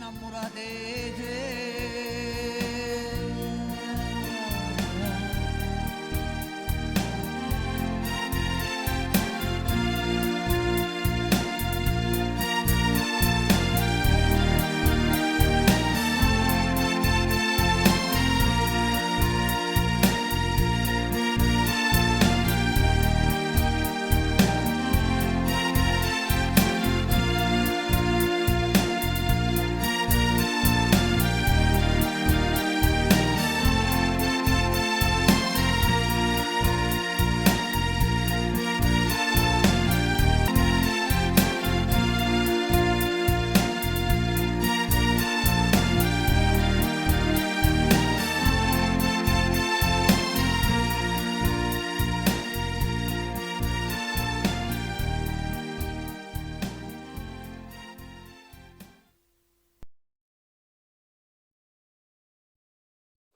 innamorate di te.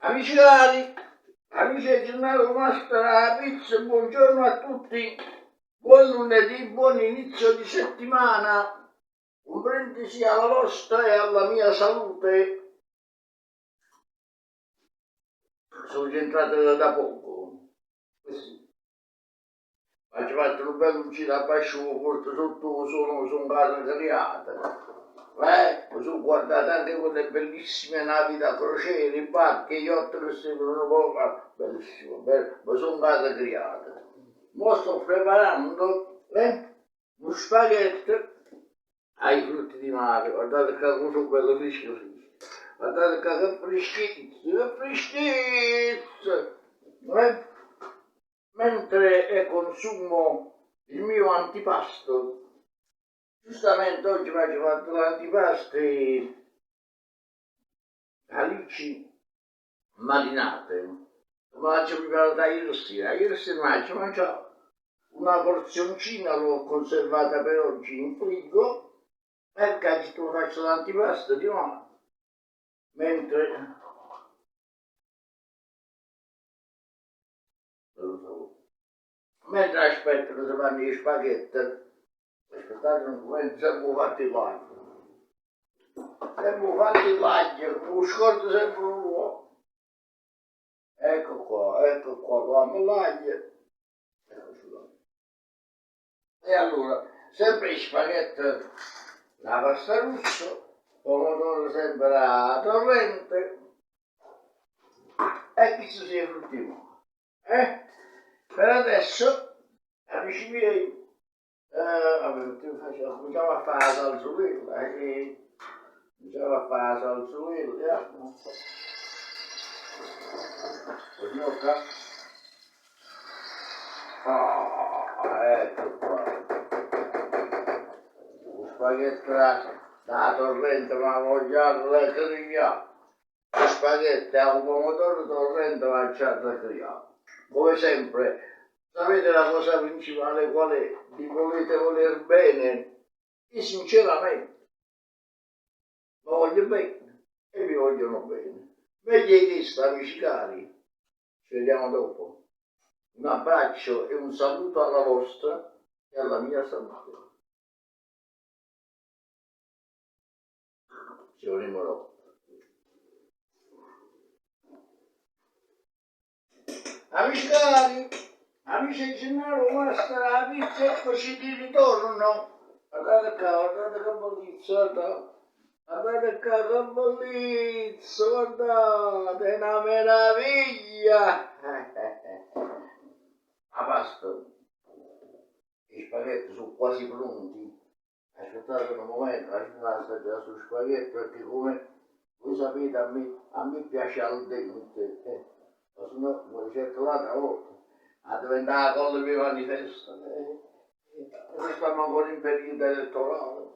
Amici cari, amici del giornale Mastera Pizza, buongiorno a tutti, buon lunedì, buon inizio di settimana, un brindisi alla vostra e alla mia salute. Sono rientrato da poco, sì. Faccio fatto un bel giro a Pascio, porto sotto, sono casa creata. Mi sono guardato anche quelle bellissime navi da crociera, i barche, gli yacht che sembrano poco, bellissimo, bello, mi sono casa creata. Ora sto preparando uno spaghetto ai frutti di mare, guardate che sono quello fresco fresco, guardate che freschezza, mentre consumo il mio antipasto. Giustamente oggi mi faccio fatto l'antipasto e alici marinate. Me la faccio preparata ieri sera. Ieri sera mi faccio mangiare una porzioncina, l'ho conservata per oggi in frigo, perché oggi tu faccio l'antipasto di nuovo. Mentre aspetto che si fanno gli spaghetti, aspettate un momento, sempre fatti l'aglio. Sempre fatti l'aglio, non scordo sempre l'uovo. Ecco qua, fammi l'aglio. E allora, sempre gli spaghetti, la pasta russa, pomodoro sempre a torrente, e chi si sia fruttino. Per adesso, amici miei, cominciamo a fare la salsulella, cominciamo a fare la salsulella, ecco qua, lo spaghetto da torrente, ma vogliamo la grigliare, lo spaghetto al pomodoro torrente mangiato a grigliare. Come sempre, sapete la cosa principale qual è? Vi volete voler bene e sinceramente, ma voglio bene e vi vogliono bene. Meglio di questo, amici cari, ci vediamo dopo. Un abbraccio e un saluto alla vostra e alla mia salute. Ci vedremo dopo. Amici cari, amici di Gennaro, Mastera Pizza, eccoci di ritorno. Guardate che bellezza, guardate che bellezza, guardate, è una meraviglia. A pasto, gli spaghetti sono quasi pronti. Aspettate un momento, lasciate assaggiare su spaghetti perché come voi sapete a me piace al dente, ma se no come certo l'altra volta a diventare la cosa più manifesta. Noi stiamo ancora in periodo elettorale.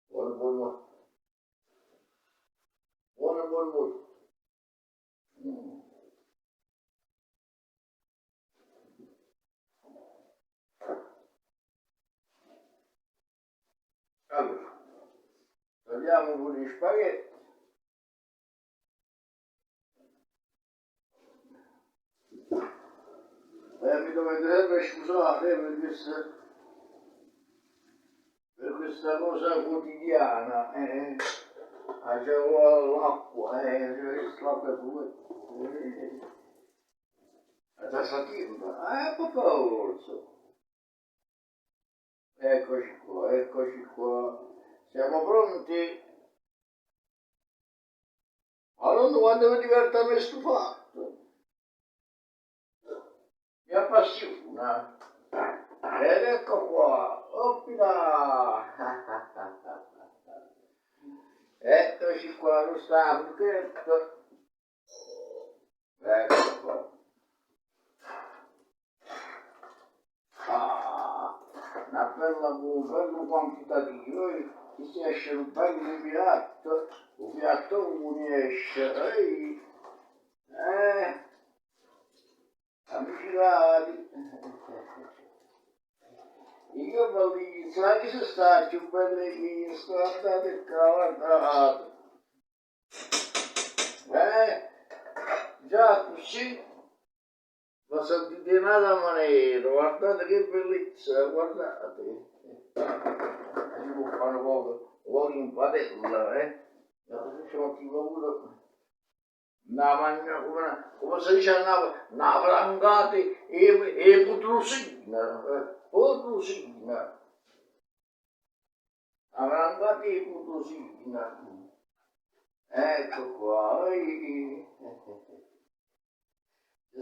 Buono. Allora, togliamo pure gli spaghetti. Mi dovete sempre scusare perché questa cosa quotidiana, c'è l'acqua, l'acqua pure, la tassativa, per forza. Eccoci qua. Siamo pronti? Allora quando mi diverto mi stufato. Mi appassiona. Ed ecco qua. Oppila. Eccoci qua, lo stampetto. Ecco qua. Una bella, un bello quantitativo, ti si esce un bel piatto uno esce, amici cari, io voglio sai che sono stati un belli che sono andati e guardate, già così. Ma sentite nada maniera, guardate che bellezza, guardate. Si può fare poco in padella, Ma così c'è un tipo pure, come si dice una frangata e putrusina, putrusina. Una frangata e putrusina. Ecco qua,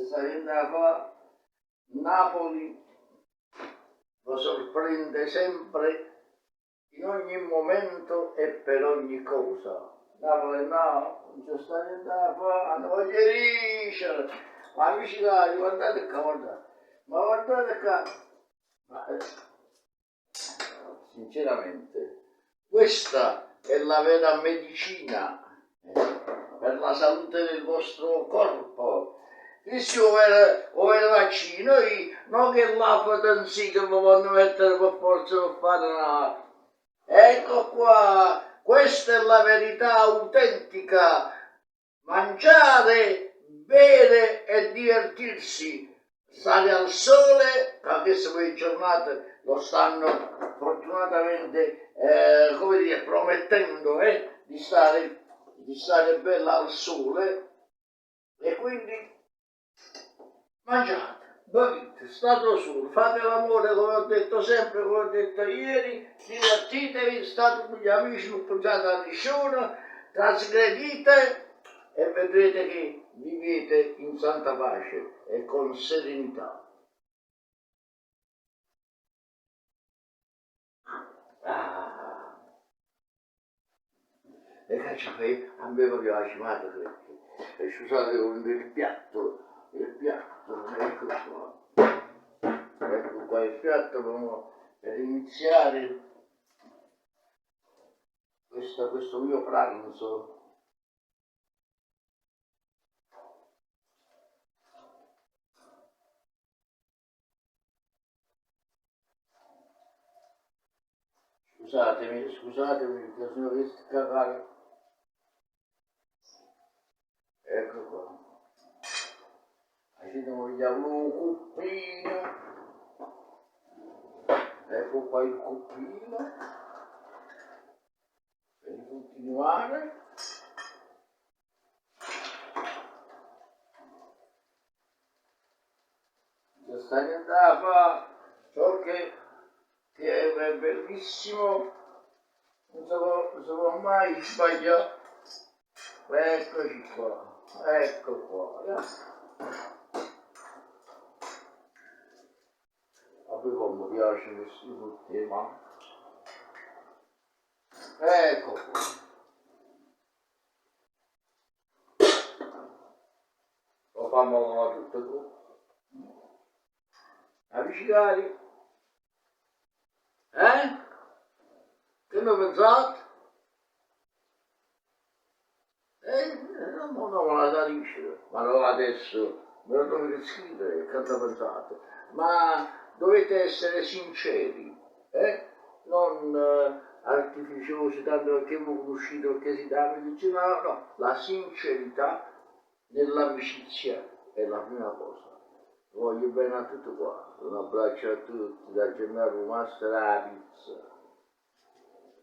Sarebbe a fare Napoli lo sorprende sempre in ogni momento e per ogni cosa. Napoli no, non c'è sta niente da fare, non voglio riuscire. Ma amici cari, guardate qua, guardate. Ma guardate qua. Ma, sinceramente, questa è la vera medicina per la salute del vostro corpo. Se vuole vaccino, non che l'acqua tansi che mi vanno mettere per forza per fare una... Ecco qua, questa è la verità autentica. Mangiare, bere e divertirsi. Stare al sole, anche se quelle giornate lo stanno fortunatamente, come dire, promettendo di stare bella al sole. E quindi mangiate, bevete, state al sole, fate l'amore come ho detto sempre, come ho detto ieri, divertitevi, state con gli amici, non pensate a nessuno, trasgredite e vedrete che vivete in santa pace e con serenità. E cacio a me proprio la cimata, scusate il piatto, ecco qua. Ecco qua il piatto per iniziare questo mio pranzo. Scusatemi, perché sono visto cagare. Ecco qua. Ci vogliamo un cuppino. Ecco qua il cuppino. Per continuare. Se stai andando a fare ciò che è bellissimo, non si può mai sbagliare. Eccoci qua, ecco qua. A me come piace questi frutti, ma ecco qua. Lo fanno tutto qua. Amici cari, che ne pensate? Non me la da dire, ma no, adesso me lo dovete scrivere, che ne pensate? Ma dovete essere sinceri, non artificiosi, tanto perché mi conoscete, perché si dà, dice no, la sincerità nell'amicizia è la prima cosa. Voglio bene a tutti qua, un abbraccio a tutti, da Gennaro Master alla pizza.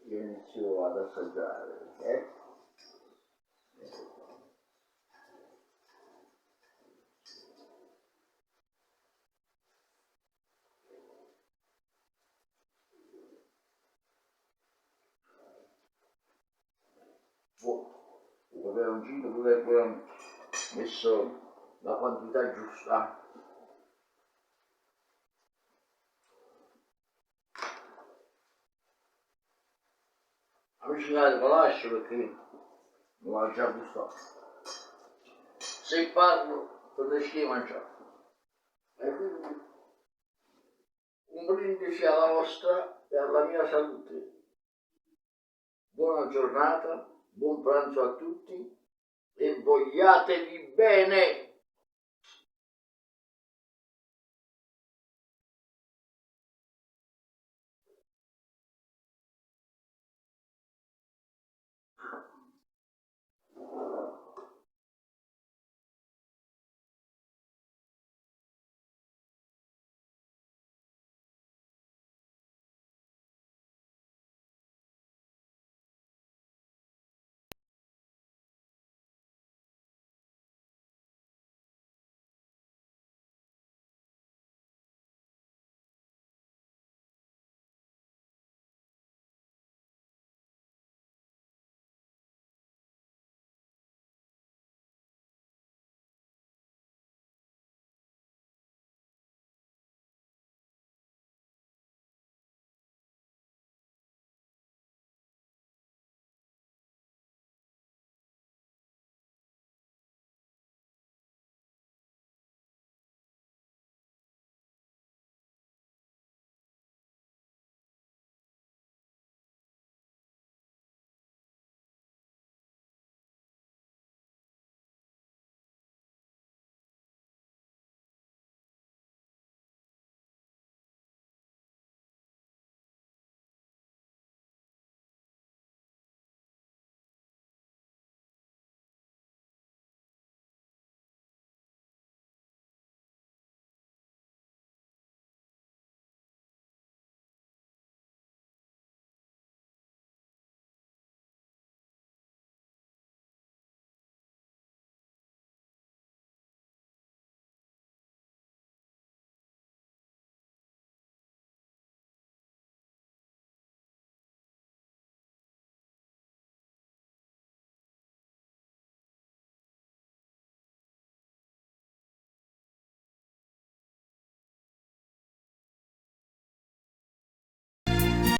io inizio ad assaggiare, eh? Un peperoncino pure pure messo la quantità giusta. Amici cari, lo lascio perché non l'ho già gustato. Se parlo, potresti di mangiare. E quindi un brindisi alla vostra e alla mia salute. Buona giornata, buon pranzo a tutti e vogliatevi bene!